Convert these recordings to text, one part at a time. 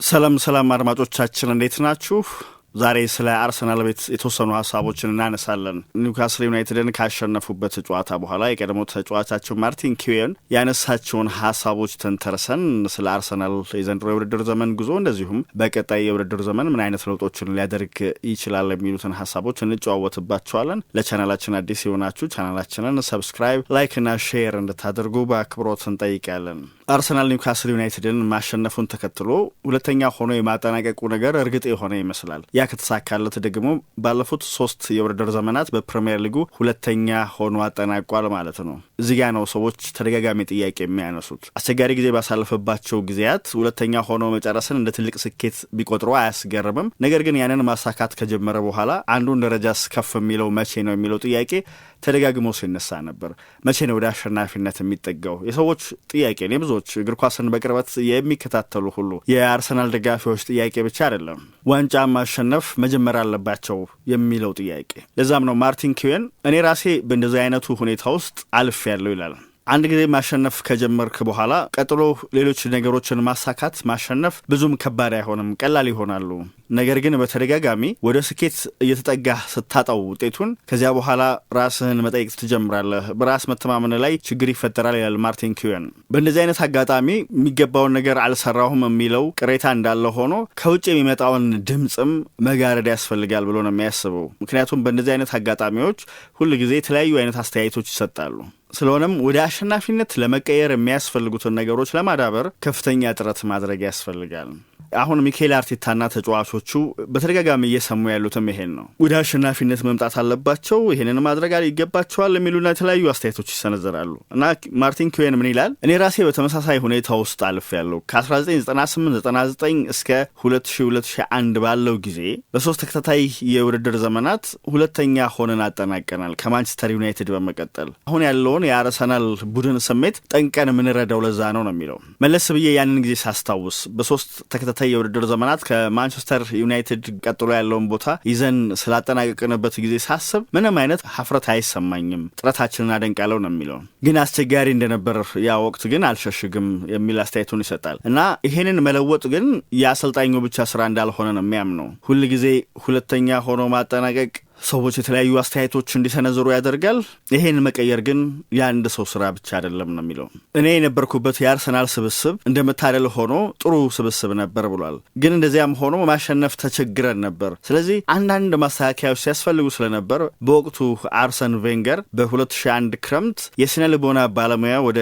ሰላም አድማጮቻችን እንዴት ናችሁ? ዛሬ ስለ አርሰናል ቤት የተወሰኑ ሐሳቦችን እናነሳለን። ኒውካስል ዩናይትድን ካሸነፉበት ጨዋታ በኋላ የቀድሞ ተጫዋቻቸው ማርቲን ኪዌን ያነሳቸውን ሐሳቦች ተንተርሰን ስለ አርሰናል የዘንድሮ የውድድር ዘመን ጉዞ እንደዚሁም በቀጣይ የውድድር ዘመን ምን አይነት ለውጦችን ሊያደርግ ይችላል የሚሉትን ሐሳቦች እንጨዋወትባቸዋለን። ለቻናላችን አዲስ የሆናችሁ ቻናላችንን ሰብስክራይብ፣ ላይክ እና ሼር እንድታደርጉ በአክብሮት እንጠይቃለን። አርሰናል ኒውካስል ዩናይትድን ማሸነፉን ተከትሎ ሁለተኛ ሆኖ የማጠናቀቁ ነገር እርግጥ የሆነ ይመስላል። ያ ከተሳካለት ደግሞ ባለፉት 3 የውድድር ዘመናት በፕሪሚየር ሊጉ ሁለተኛ ሆኖ አጠናቋል ማለት ነው። እዚጋ ነው ሰዎች ተደጋጋሚ ጥያቄ የሚያነሱት። አስቸጋሪ ጊዜ ባሳለፈባቸው ጊዜያት ሁለተኛ ሆኖ መጨረስን እንደ ትልቅ ስኬት ቢቆጥሮ አያስገርምም። ነገር ግን ያንን ማሳካት ከጀመረ በኋላ አንዱን ደረጃስ ከፍ የሚለው መቼ ነው የሚለው ጥያቄ ተደጋግሞ ሲነሳ ነበር። መቼ ነው ወደ አሸናፊነት የሚጠጋው? የሰዎች ጥያቄ ነው። ብዙዎች እግር ኳስን በቅርበት የሚከታተሉ ሁሉ የአርሰናል ደጋፊዎች ጥያቄ ብቻ አይደለም። ዋንጫ ማሸነፍ መጀመር አለባቸው የሚለው ጥያቄ። ለዛም ነው ማርቲን ኪዌን እኔ ራሴ በእንደዚህ አይነቱ ሁኔታ ውስጥ አልፍ ያለው ይላል። አንድ ጊዜ ማሸነፍ ከጀመርክ በኋላ ቀጥሎ ሌሎች ነገሮችን ማሳካት ማሸነፍ ብዙም ከባድ አይሆንም፣ ቀላል ይሆናሉ። ነገር ግን በተደጋጋሚ ወደ ስኬት እየተጠጋህ ስታጣው ውጤቱን ከዚያ በኋላ ራስህን መጠየቅ ትጀምራለህ። በራስ መተማመን ላይ ችግር ይፈጠራል ይላል ማርቲን ኪዌን። በእንደዚህ አይነት አጋጣሚ የሚገባውን ነገር አልሰራሁም የሚለው ቅሬታ እንዳለ ሆኖ ከውጭ የሚመጣውን ድምፅም መጋረድ ያስፈልጋል ብሎ ነው የሚያስበው። ምክንያቱም በእንደዚህ አይነት አጋጣሚዎች ሁል ጊዜ የተለያዩ አይነት አስተያየቶች ይሰጣሉ። ስለሆነም ወደ አሸናፊነት ለመቀየር የሚያስፈልጉትን ነገሮች ለማዳበር ከፍተኛ ጥረት ማድረግ ያስፈልጋል። አሁን ሚኬል አርቴታና ተጫዋቾቹ በተደጋጋሚ እየሰሙ ያሉትም ይሄን ነው። ወደ አሸናፊነት መምጣት አለባቸው፣ ይሄንን ማድረግ ይገባቸዋል የሚሉና የተለያዩ አስተያየቶች ይሰነዘራሉ። እና ማርቲን ኪዌን ምን ይላል? እኔ ራሴ በተመሳሳይ ሁኔታ ውስጥ አልፍ ያለው ከ1998-99 እስከ 2000-2001 ባለው ጊዜ በ3 ተከታታይ የውድድር ዘመናት ሁለተኛ ሆነን አጠናቀናል ከማንቸስተር ዩናይትድ በመቀጠል። አሁን ያለውን የአርሰናል ቡድን ስሜት ጠንቀን የምንረዳው ለዛ ነው የሚለው። መለስ ብዬ ያንን ጊዜ ሳስታውስ በ3 ተከታታይ የውድድር ዘመናት ከማንቸስተር ዩናይትድ ቀጥሎ ያለውን ቦታ ይዘን ስላጠናቀቅንበት ጊዜ ሳስብ ምንም አይነት ሀፍረት አይሰማኝም፣ ጥረታችንን አደንቃለሁ ነው የሚለው። ግን አስቸጋሪ እንደነበር ያ ወቅት ግን አልሸሽግም የሚል አስተያየቱን ይሰጣል። እና ይሄንን መለወጥ ግን የአሰልጣኙ ብቻ ስራ እንዳልሆነ ነው የሚያምነው። ሁል ጊዜ ሁለተኛ ሆኖ ማጠናቀቅ ሰዎች የተለያዩ አስተያየቶች እንዲሰነዝሩ ያደርጋል። ይሄን መቀየር ግን የአንድ ሰው ስራ ብቻ አይደለም ነው የሚለው። እኔ የነበርኩበት የአርሰናል ስብስብ እንደመታደል ሆኖ ጥሩ ስብስብ ነበር ብሏል። ግን እንደዚያም ሆኖ ማሸነፍ ተቸግረን ነበር። ስለዚህ አንዳንድ ማስተካከያዎች ሲያስፈልጉ ስለነበር በወቅቱ አርሰን ቬንገር በ2001 ክረምት የስነ ልቦና ባለሙያ ወደ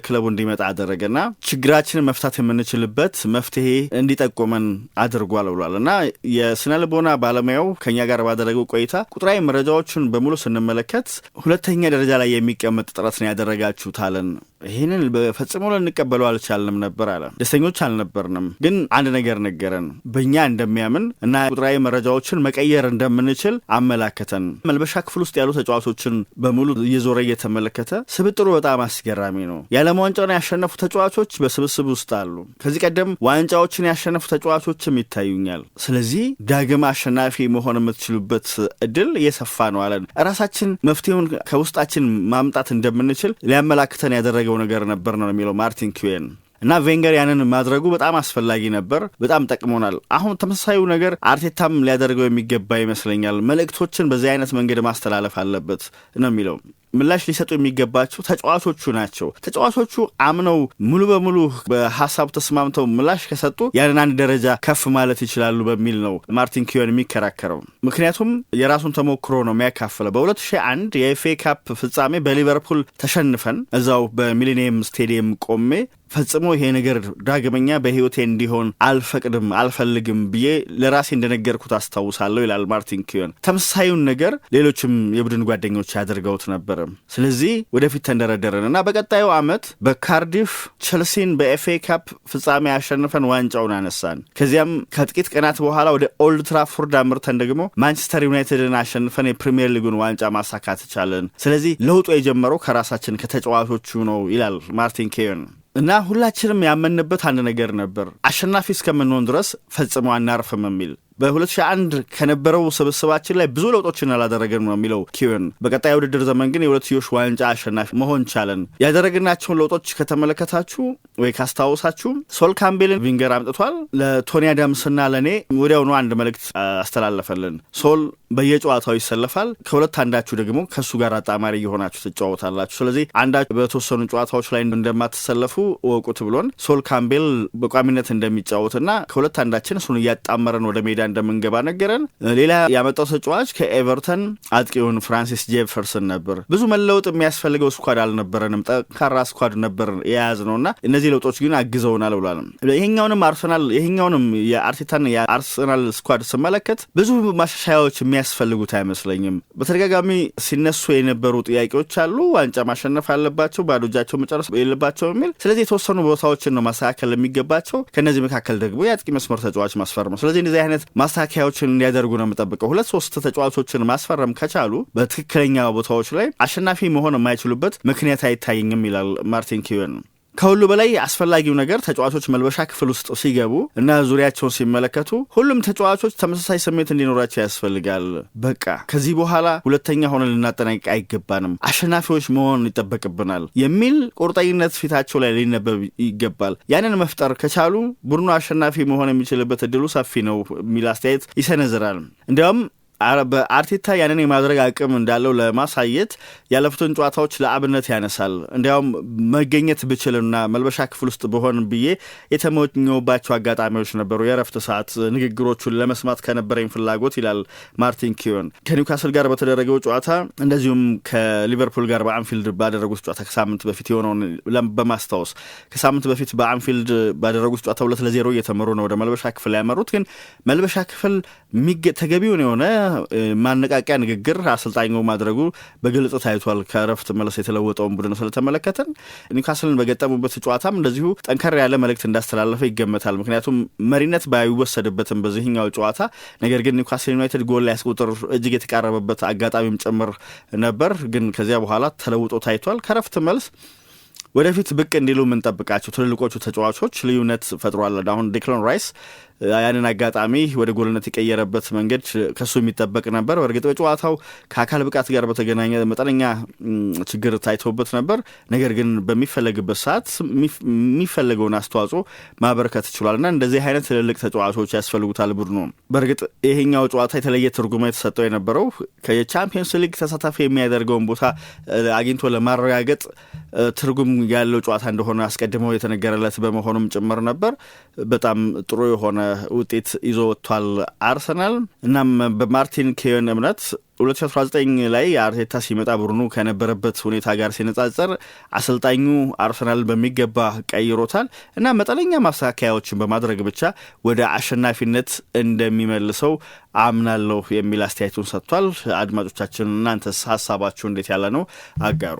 ክለቡ እንዲመጣ አደረገና ችግራችንን መፍታት የምንችልበት መፍትሄ እንዲጠቆመን አድርጓል ብሏል። እና የስነ ልቦና ባለሙያው ከኛ ጋር ባደረገው ቆይታ ቁጥራዊ መረጃዎችን በሙሉ ስንመለከት ሁለተኛ ደረጃ ላይ የሚቀመጥ ጥረት ነው ያደረጋችሁት አለን። ይህንን በፈጽሞ ልንቀበለው አልቻልንም ነበር አለ። ደስተኞች አልነበርንም። ግን አንድ ነገር ነገረን። በእኛ እንደሚያምን እና ቁጥራዊ መረጃዎችን መቀየር እንደምንችል አመላከተን። መልበሻ ክፍል ውስጥ ያሉ ተጫዋቾችን በሙሉ እየዞረ እየተመለከተ ስብጥሩ በጣም አስገራሚ ነው። የዓለም ዋንጫውን ያሸነፉ ተጫዋቾች በስብስብ ውስጥ አሉ። ከዚህ ቀደም ዋንጫዎችን ያሸነፉ ተጫዋቾችም ይታዩኛል። ስለዚህ ዳግም አሸናፊ መሆን የምትችሉበት እድል እየሰፋ ነው አለን። ራሳችን መፍትሄውን ከውስጣችን ማምጣት እንደምንችል ሊያመላክተን ያደረገው ነገር ነበር ነው የሚለው ማርቲን ኪዌን። እና ቬንገር ያንን ማድረጉ በጣም አስፈላጊ ነበር፣ በጣም ጠቅሞናል። አሁን ተመሳሳዩ ነገር አርቴታም ሊያደርገው የሚገባ ይመስለኛል። መልእክቶችን በዚህ አይነት መንገድ ማስተላለፍ አለበት ነው የሚለው። ምላሽ ሊሰጡ የሚገባቸው ተጫዋቾቹ ናቸው። ተጫዋቾቹ አምነው ሙሉ በሙሉ በሀሳቡ ተስማምተው ምላሽ ከሰጡ ያንን አንድ ደረጃ ከፍ ማለት ይችላሉ በሚል ነው ማርቲን ኪዌን የሚከራከረው። ምክንያቱም የራሱን ተሞክሮ ነው የሚያካፍለው። በ2001 የኤፍኤ ካፕ ፍጻሜ በሊቨርፑል ተሸንፈን እዛው በሚሊኒየም ስቴዲየም ቆሜ ፈጽሞ ይሄ ነገር ዳግመኛ በህይወቴ እንዲሆን አልፈቅድም አልፈልግም ብዬ ለራሴ እንደነገርኩት አስታውሳለሁ ይላል ማርቲን ኪዌን። ተመሳሳዩን ነገር ሌሎችም የቡድን ጓደኞች ያደርገውት ነበር። ስለዚህ ወደፊት ተንደረደረን እና በቀጣዩ ዓመት በካርዲፍ ቸልሲን በኤፍኤ ካፕ ፍጻሜ ያሸንፈን ዋንጫውን አነሳን። ከዚያም ከጥቂት ቀናት በኋላ ወደ ኦልድ ትራፎርድ አምርተን ደግሞ ማንቸስተር ዩናይትድን አሸንፈን የፕሪሚየር ሊጉን ዋንጫ ማሳካት ቻለን። ስለዚህ ለውጡ የጀመረው ከራሳችን ከተጫዋቾቹ ነው ይላል ማርቲን ኪዌን። እና ሁላችንም ያመንበት አንድ ነገር ነበር፣ አሸናፊ እስከምንሆን ድረስ ፈጽሞ አናርፍም የሚል። በ2001 ከነበረው ስብስባችን ላይ ብዙ ለውጦችን አላደረገን ነው የሚለው ኪዮን። በቀጣይ ውድድር ዘመን ግን የሁለትዮሽ ዋንጫ አሸናፊ መሆን ቻለን። ያደረግናቸውን ለውጦች ከተመለከታችሁ ወይ ካስታወሳችሁ ሶል ካምቤልን ቪንገር አምጥቷል። ለቶኒ አዳምስና ለእኔ ወዲያውኑ አንድ መልእክት አስተላለፈልን። ሶል በየጨዋታው ይሰለፋል፣ ከሁለት አንዳችሁ ደግሞ ከእሱ ጋር አጣማሪ የሆናችሁ ትጫወታላችሁ። ስለዚህ አንዳችሁ በተወሰኑ ጨዋታዎች ላይ እንደማትሰለፉ እወቁት ብሎን ሶል ካምቤል በቋሚነት እንደሚጫወትና ከሁለት አንዳችን እሱን እያጣመረን ወደ ሜዳ እንደምንገባ ነገረን። ሌላ ያመጣው ተጫዋች ከኤቨርተን አጥቂውን ፍራንሲስ ጄፈርሰን ነበር። ብዙ መለወጥ የሚያስፈልገው ስኳድ አልነበረንም፣ ጠንካራ ስኳድ ነበር የያዝ ነውና እነዚህ ለውጦች ግን አግዘውናል ብሏል። ይሄኛውንም የአርቴታን የአርሰናል ስኳድ ስመለከት ብዙ ማሻሻያዎች የሚያስፈልጉት አይመስለኝም። በተደጋጋሚ ሲነሱ የነበሩ ጥያቄዎች አሉ። ዋንጫ ማሸነፍ አለባቸው፣ ባዶ እጃቸው መጨረስ የለባቸው የሚል። ስለዚህ የተወሰኑ ቦታዎችን ነው ማስተካከል የሚገባቸው። ከነዚህ መካከል ደግሞ የአጥቂ መስመር ተጫዋች ማስፈረም ነው። ስለዚህ እንደዚህ አይነት ማስተካከያዎችን እንዲያደርጉ ነው የምጠብቀው። 2-3 ተጫዋቾችን ማስፈረም ከቻሉ በትክክለኛ ቦታዎች ላይ አሸናፊ መሆን የማይችሉበት ምክንያት አይታየኝም ይላል ማርቲን ኪዮን። ከሁሉ በላይ አስፈላጊው ነገር ተጫዋቾች መልበሻ ክፍል ውስጥ ሲገቡ እና ዙሪያቸውን ሲመለከቱ ሁሉም ተጫዋቾች ተመሳሳይ ስሜት እንዲኖራቸው ያስፈልጋል። በቃ ከዚህ በኋላ ሁለተኛ ሆነን ልናጠናቅቅ አይገባንም፣ አሸናፊዎች መሆን ይጠበቅብናል የሚል ቁርጠኝነት ፊታቸው ላይ ሊነበብ ይገባል። ያንን መፍጠር ከቻሉ ቡድኑ አሸናፊ መሆን የሚችልበት እድሉ ሰፊ ነው የሚል አስተያየት ይሰነዝራል። እንዲያውም በአርቴታ ያንን የማድረግ አቅም እንዳለው ለማሳየት ያለፉትን ጨዋታዎች ለአብነት ያነሳል። እንዲያውም መገኘት ብችልና መልበሻ ክፍል ውስጥ በሆን ብዬ የተመኘሁባቸው አጋጣሚዎች ነበሩ፣ የረፍት ሰዓት ንግግሮቹን ለመስማት ከነበረኝ ፍላጎት ይላል ማርቲን ኪዮን። ከኒውካስል ጋር በተደረገው ጨዋታ እንደዚሁም ከሊቨርፑል ጋር በአንፊልድ ባደረጉት ጨዋታ ከሳምንት በፊት የሆነውን በማስታወስ ከሳምንት በፊት በአንፊልድ ባደረጉት ጨዋታ 2-0 እየተመሩ ነው ወደ መልበሻ ክፍል ያመሩት። ግን መልበሻ ክፍል ተገቢውን የሆነ ማነቃቂያ ንግግር አሰልጣኙ ማድረጉ በግልጽ ታይቷል። ከረፍት መለስ የተለወጠውን ቡድን ስለተመለከተን ኒውካስልን በገጠሙበት ጨዋታም እንደዚሁ ጠንከር ያለ መልእክት እንዳስተላለፈ ይገመታል። ምክንያቱም መሪነት ባይወሰድበትም በዚህኛው ጨዋታ ነገር ግን ኒውካስል ዩናይትድ ጎል ሊያስቆጥር እጅግ የተቃረበበት አጋጣሚም ጭምር ነበር። ግን ከዚያ በኋላ ተለውጦ ታይቷል። ከረፍት መልስ ወደፊት ብቅ እንዲሉ የምንጠብቃቸው ትልልቆቹ ተጫዋቾች ልዩነት ፈጥሯል። አሁን ዴክላን ራይስ ያንን አጋጣሚ ወደ ጎልነት የቀየረበት መንገድ ከሱ የሚጠበቅ ነበር። በእርግጥ በጨዋታው ከአካል ብቃት ጋር በተገናኘ መጠነኛ ችግር ታይቶበት ነበር። ነገር ግን በሚፈለግበት ሰዓት የሚፈለገውን አስተዋጽኦ ማበረከት ይችላል እና እንደዚህ አይነት ትልልቅ ተጫዋቾች ያስፈልጉታል ቡድኑ። በእርግጥ ይሄኛው ጨዋታ የተለየ ትርጉም የተሰጠው የነበረው ከቻምፒየንስ ሊግ ተሳታፊ የሚያደርገውን ቦታ አግኝቶ ለማረጋገጥ ትርጉም ያለው ጨዋታ እንደሆነ አስቀድመው የተነገረለት በመሆኑም ጭምር ነበር። በጣም ጥሩ የሆነ ውጤት ይዞ ወጥቷል አርሰናል። እናም በማርቲን ኪዮን እምነት 2019 ላይ አርቴታ ሲመጣ ቡድኑ ከነበረበት ሁኔታ ጋር ሲነጻጸር አሰልጣኙ አርሰናል በሚገባ ቀይሮታል እና መጠነኛ ማስተካከያዎችን በማድረግ ብቻ ወደ አሸናፊነት እንደሚመልሰው አምናለሁ የሚል አስተያየቱን ሰጥቷል። አድማጮቻችን እናንተስ ሀሳባችሁ እንዴት ያለ ነው? አጋሩ።